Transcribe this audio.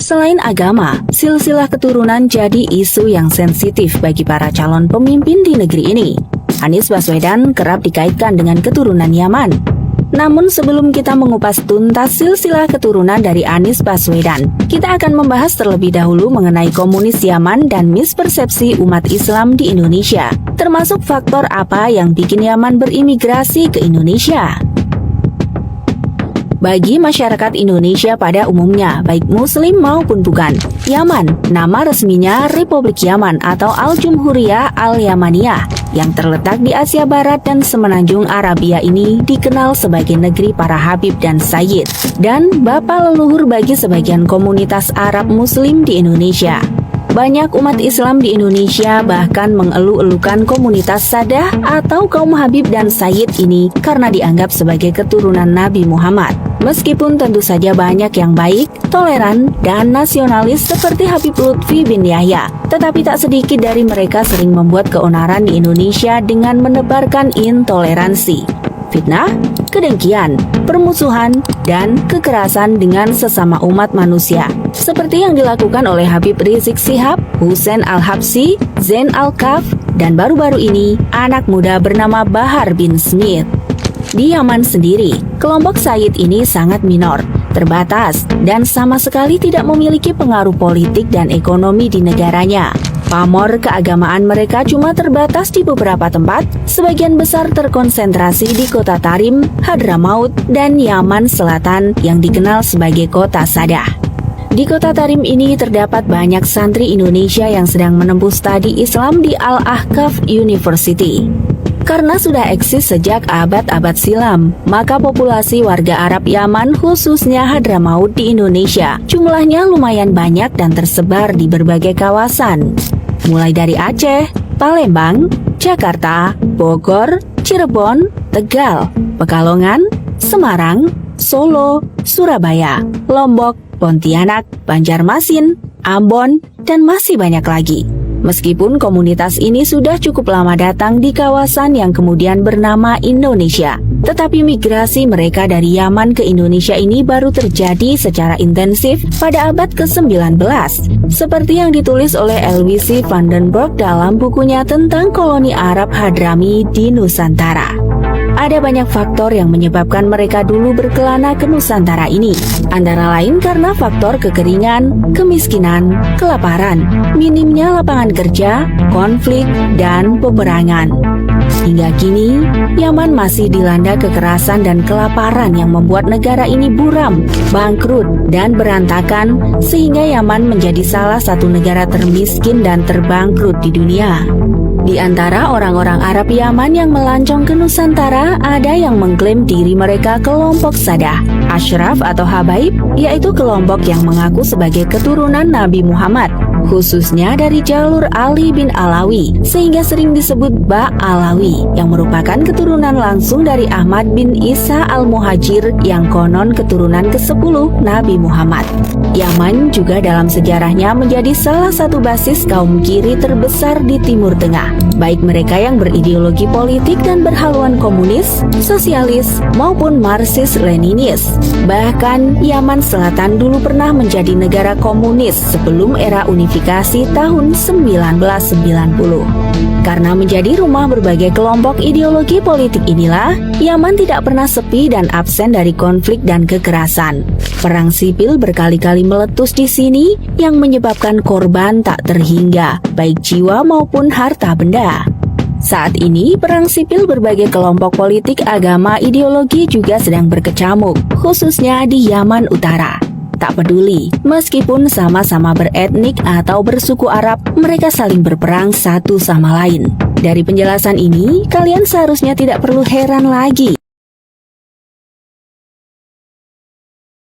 Selain agama, silsilah keturunan jadi isu yang sensitif bagi para calon pemimpin di negeri ini. Anies Baswedan kerap dikaitkan dengan keturunan Yaman. Namun sebelum kita mengupas tuntas silsilah keturunan dari Anies Baswedan, kita akan membahas terlebih dahulu mengenai komunis Yaman dan mispersepsi umat Islam di Indonesia, termasuk faktor apa yang bikin Yaman berimigrasi ke Indonesia. Bagi masyarakat Indonesia pada umumnya, baik Muslim maupun bukan, Yaman, nama resminya Republik Yaman atau Al-Jumhuriyah Al-Yamaniyah, yang terletak di Asia Barat dan Semenanjung Arabia ini dikenal sebagai negeri para Habib dan Sayyid, dan bapak leluhur bagi sebagian komunitas Arab Muslim di Indonesia. Banyak umat Islam di Indonesia bahkan mengeluh-elukan komunitas Sadah atau kaum Habib dan Sayyid ini karena dianggap sebagai keturunan Nabi Muhammad. Meskipun tentu saja banyak yang baik, toleran, dan nasionalis seperti Habib Lutfi bin Yahya, tetapi tak sedikit dari mereka sering membuat keonaran di Indonesia dengan menebarkan intoleransi, fitnah, kedengkian, permusuhan, dan kekerasan dengan sesama umat manusia, seperti yang dilakukan oleh Habib Rizik Syihab, Husain Al-Habsyi, Zain Al-Kaf, dan baru-baru ini anak muda bernama Bahar bin Smith. Di Yaman sendiri, kelompok Sayyid ini sangat minor, terbatas, dan sama sekali tidak memiliki pengaruh politik dan ekonomi di negaranya. Pamor keagamaan mereka cuma terbatas di beberapa tempat, sebagian besar terkonsentrasi di kota Tarim, Hadramaut, dan Yaman Selatan yang dikenal sebagai kota Sadah. Di kota Tarim ini terdapat banyak santri Indonesia yang sedang menempuh studi Islam di Al-Ahqaf University. Karena sudah eksis sejak abad-abad silam, maka populasi warga Arab Yaman khususnya Hadramaut di Indonesia jumlahnya lumayan banyak dan tersebar di berbagai kawasan. Mulai dari Aceh, Palembang, Jakarta, Bogor, Cirebon, Tegal, Pekalongan, Semarang, Solo, Surabaya, Lombok, Pontianak, Banjarmasin, Ambon, dan masih banyak lagi. Meskipun komunitas ini sudah cukup lama datang di kawasan yang kemudian bernama Indonesia, tetapi migrasi mereka dari Yaman ke Indonesia ini baru terjadi secara intensif pada abad ke-19, seperti yang ditulis oleh Elwisi van den Broek dalam bukunya tentang koloni Arab Hadrami di Nusantara. Ada banyak faktor yang menyebabkan mereka dulu berkelana ke Nusantara ini, antara lain karena faktor kekeringan, kemiskinan, kelaparan, minimnya lapangan kerja, konflik, dan peperangan. Hingga kini, Yaman masih dilanda kekerasan dan kelaparan yang membuat negara ini buram, bangkrut, dan berantakan, sehingga Yaman menjadi salah satu negara termiskin dan terbangkrut di dunia. Di antara orang-orang Arab Yaman yang melancong ke Nusantara, ada yang mengklaim diri mereka kelompok Sadah, Ashraf atau Habaib, yaitu kelompok yang mengaku sebagai keturunan Nabi Muhammad, khususnya dari jalur Ali bin Alawi, sehingga sering disebut Ba Alawi, yang merupakan keturunan langsung dari Ahmad bin Isa al-Muhajir yang konon keturunan ke-10 Nabi Muhammad. Yaman juga dalam sejarahnya menjadi salah satu basis kaum kiri terbesar di Timur Tengah, baik mereka yang berideologi politik dan berhaluan komunis, sosialis, maupun Marxis-Leninis. Bahkan, Yaman Selatan dulu pernah menjadi negara komunis sebelum era unifikasi tahun 1990. Karena menjadi rumah berbagai kelompok ideologi politik inilah, Yaman tidak pernah sepi dan absen dari konflik dan kekerasan. Perang sipil berkali-kali meletus di sini yang menyebabkan korban tak terhingga, baik jiwa maupun harta benda. Saat ini, perang sipil berbagai kelompok politik, agama, ideologi juga sedang berkecamuk, khususnya di Yaman Utara. Tak peduli, meskipun sama-sama beretnik atau bersuku Arab, mereka saling berperang satu sama lain. Dari penjelasan ini, kalian seharusnya tidak perlu heran lagi